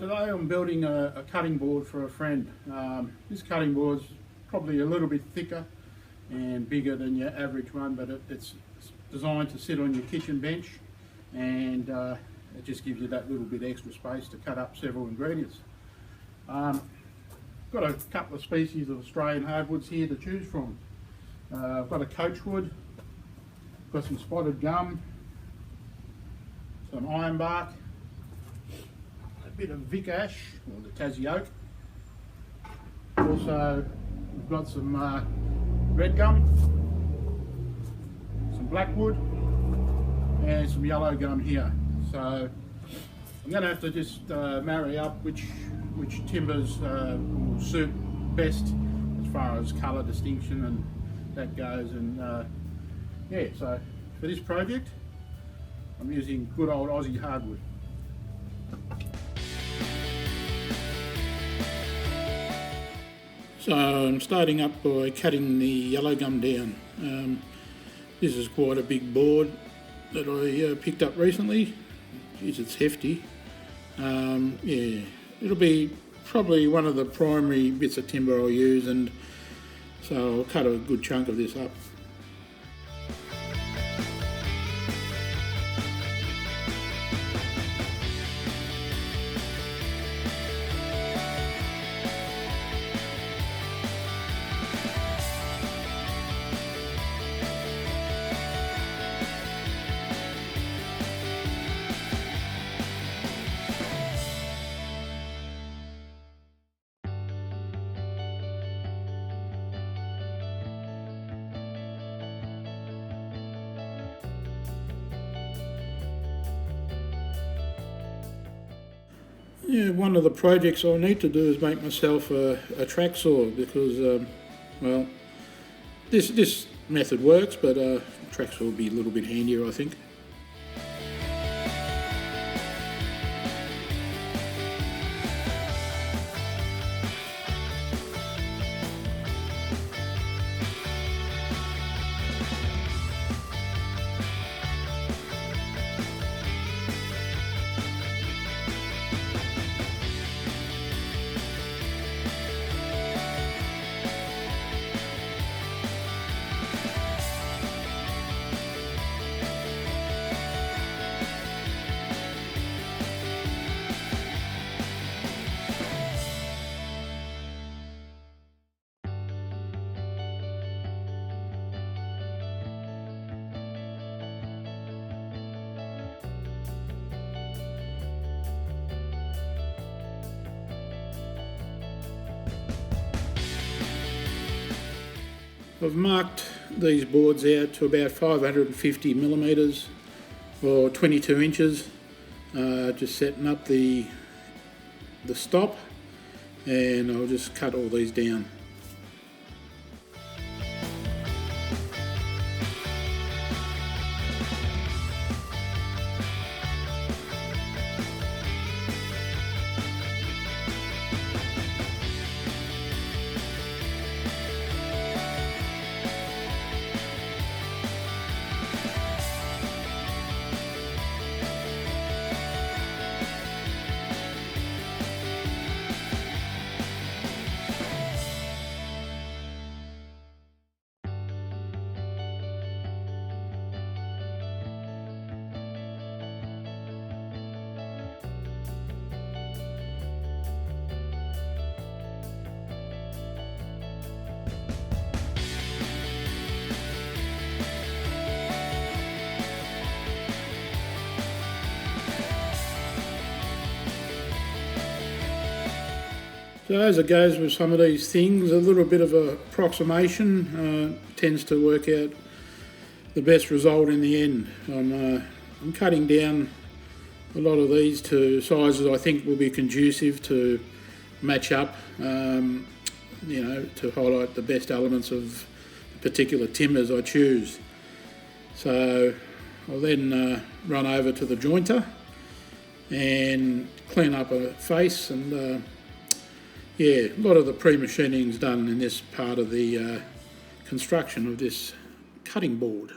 Today I'm building a cutting board for a friend. This cutting board is probably a little bit thicker and bigger than your average one, but it's designed to sit on your kitchen bench, and it just gives you that little bit extra space to cut up several ingredients. Got a couple of species of Australian hardwoods here to choose from. I've got a coachwood, got some spotted gum, some ironbark, a bit of Vic ash, or the Tassie oak. Also, we've got some red gum, some blackwood, and some yellow gum here. So I'm going to have to just marry up which timbers will suit best as far as colour distinction and that goes. And yeah, so for this project, I'm using good old Aussie hardwood. So I'm starting up by cutting the yellow gum down. This is quite a big board that I picked up recently. Jeez, it's hefty. Yeah, it'll be probably one of the primary bits of timber I'll use, and so I'll cut a good chunk of this up. Yeah, one of the projects I need to do is make myself a track saw, because, well, this method works, but a track saw will be a little bit handier, I think. I've marked these boards out to about 550 millimetres or 22 inches, just setting up the stop, and I'll just cut all these down. So as it goes with some of these things, a little bit of a approximation tends to work out the best result in the end. I'm cutting down a lot of these to sizes I think will be conducive to match up, you know, to highlight the best elements of the particular timbers I choose. So I'll then run over to the jointer and clean up a face, and yeah, a lot of the pre-machining's done in this part of the construction of this cutting board.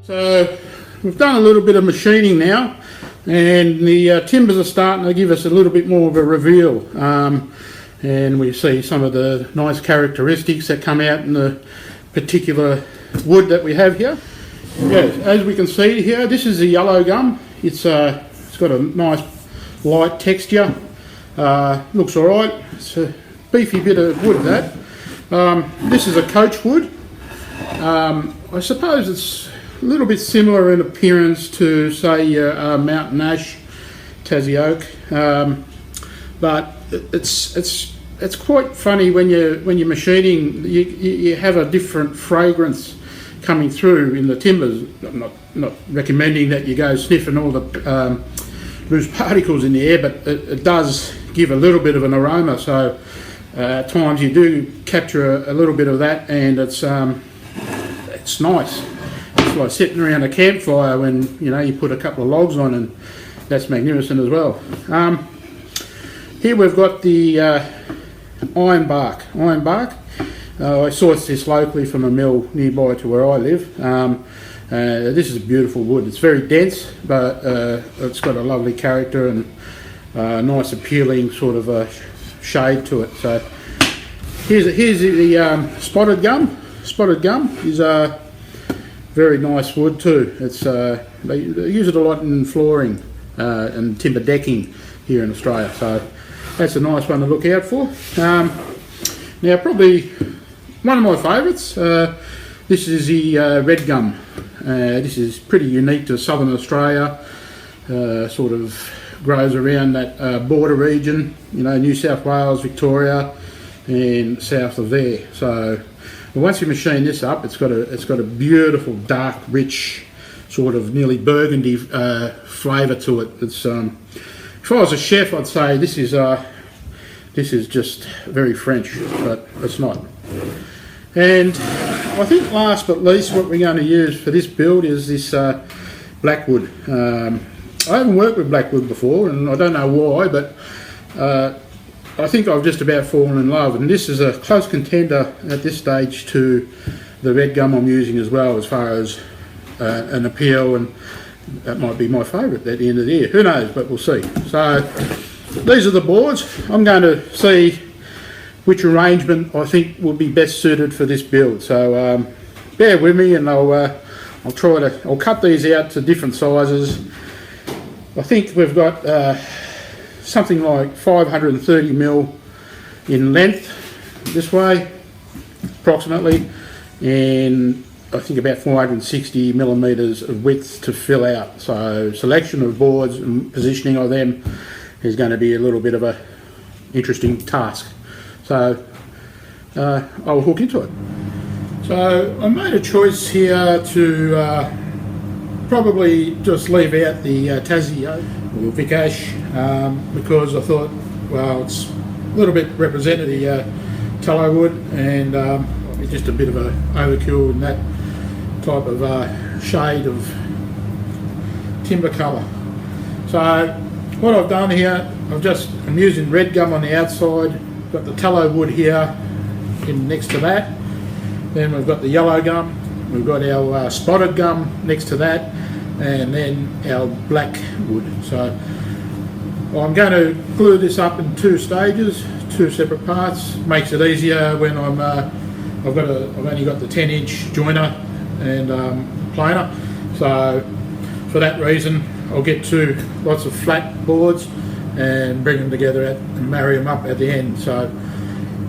So we've done a little bit of machining now, and the timbers are starting to give us a little bit more of a reveal, and we see some of the nice characteristics that come out in the particular wood that we have here. Yes, as we can see here, this is the yellow gum. It's got a nice light texture. Looks alright. It's a beefy bit of wood, that. This is a coach wood. I suppose it's a little bit similar in appearance to, say, mountain ash, Tassie oak, but it's quite funny when you're machining. You have a different fragrance coming through in the timbers. I'm not recommending that you go sniffing all the loose particles in the air, but it does give a little bit of an aroma. So at times you do capture a little bit of that, and it's nice. It's like sitting around a campfire when you put a couple of logs on, and that's magnificent as well. Here we've got the iron bark. I sourced this locally from a mill nearby to where I live. This is a beautiful wood. It's very dense, but it's got a lovely character and nice appealing sort of a shade to it. So here's the spotted gum. Spotted gum is a very nice wood too. It's they use it a lot in flooring and timber decking here in Australia. So that's a nice one to look out for. Now probably one of my favourites. This is the red gum. This is pretty unique to southern Australia. Sort of grows around that border region, New South Wales, Victoria, and south of there. So once you machine this up, it's got a beautiful, dark, rich, sort of nearly burgundy flavour to it. It's if I was a chef, I'd say this is just very French, but it's not. And I think last but least, what we're going to use for this build is this blackwood. I haven't worked with blackwood before, and I don't know why, but I think I've just about fallen in love, and this is a close contender at this stage to the red gum I'm using as well, as far as an appeal, and that might be my favourite at the end of the year. Who knows, but we'll see. So these are the boards. I'm going to see which arrangement I think will be best suited for this build. So bear with me, and I'll cut these out to different sizes. I think we've got something like 530mm in length this way, approximately, and I think about 460mm of width to fill out. So selection of boards and positioning of them is going to be a little bit of a interesting task. So I'll hook into it. So I made a choice here to probably just leave out the Tassie oak or Vic Ash because I thought, well, it's a little bit representative tallow wood, and just a bit of a overkill in that type of shade of timber colour. So what I've done here, I'm using red gum on the outside, got the tallow wood here in next to that, then we've got the yellow gum, we've got our spotted gum next to that, and then our black wood. So I'm going to glue this up in two stages, two separate parts. Makes it easier when I've only got the 10-inch joiner and planer. So for that reason, I'll get lots of flat boards and bring them together and marry them up at the end. So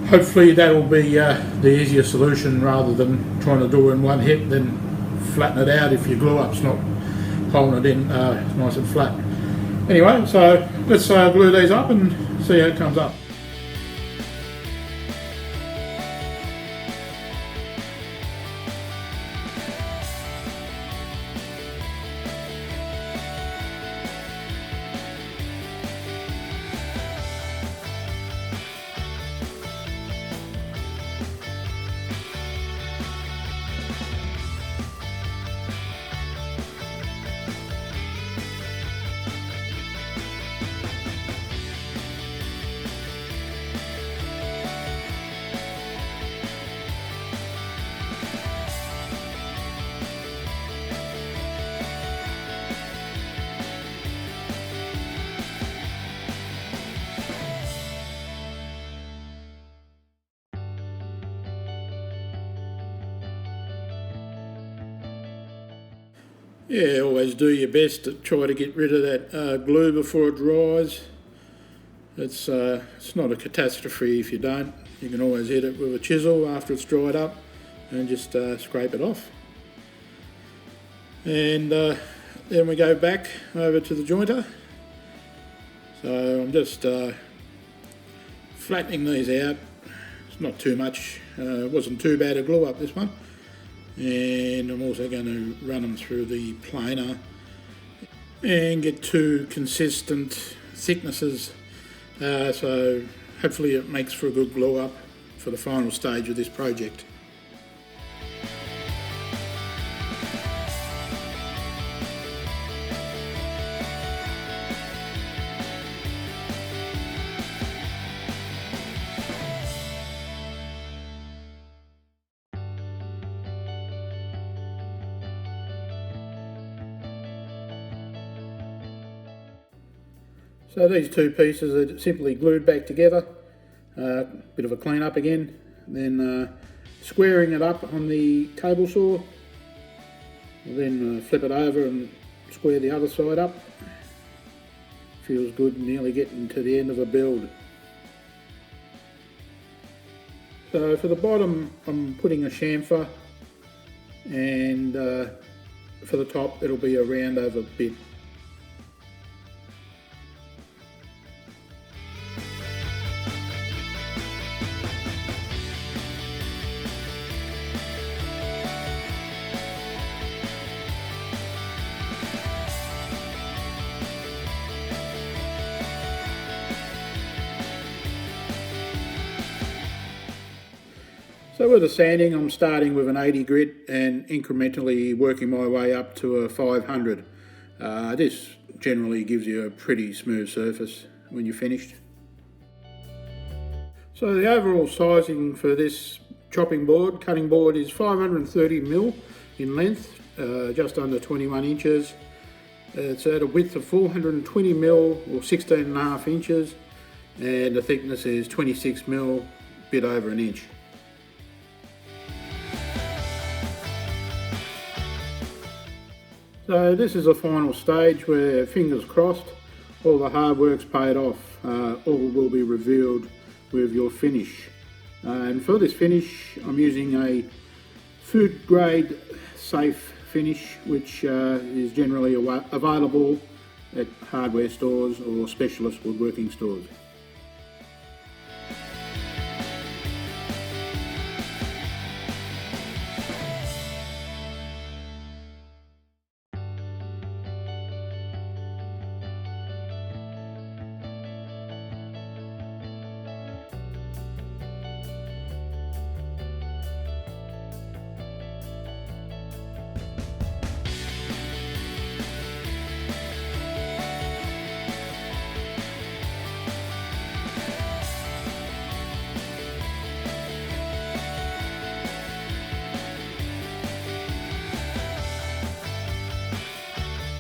hopefully that'll be the easier solution, rather than trying to do it in one hit, then flatten it out if your glue up's not holding it in nice and flat. Anyway, so let's glue these up and see how it comes up. Yeah, always do your best to try to get rid of that glue before it dries. It's not a catastrophe if you don't. You can always hit it with a chisel after it's dried up and just scrape it off. And then we go back over to the jointer. So I'm just flattening these out. It's not too much, it wasn't too bad a glue up, this one. And I'm also going to run them through the planer and get two consistent thicknesses, so hopefully it makes for a good glue up for the final stage of this project. So these two pieces are simply glued back together, bit of a clean up again, then squaring it up on the table saw, then flip it over and square the other side up. Feels good, nearly getting to the end of a build. So for the bottom I'm putting a chamfer, and for the top it'll be a round over bit. So with the sanding, I'm starting with an 80 grit and incrementally working my way up to a 500. This generally gives you a pretty smooth surface when you're finished. So the overall sizing for this cutting board is 530mm in length, just under 21 inches. It's at a width of 420mm or 16.5 inches, and the thickness is 26mm, bit over an inch. So this is the final stage where, fingers crossed, all the hard work's paid off. All will be revealed with your finish. And for this finish, I'm using a food grade safe finish, which is generally available at hardware stores or specialist woodworking stores.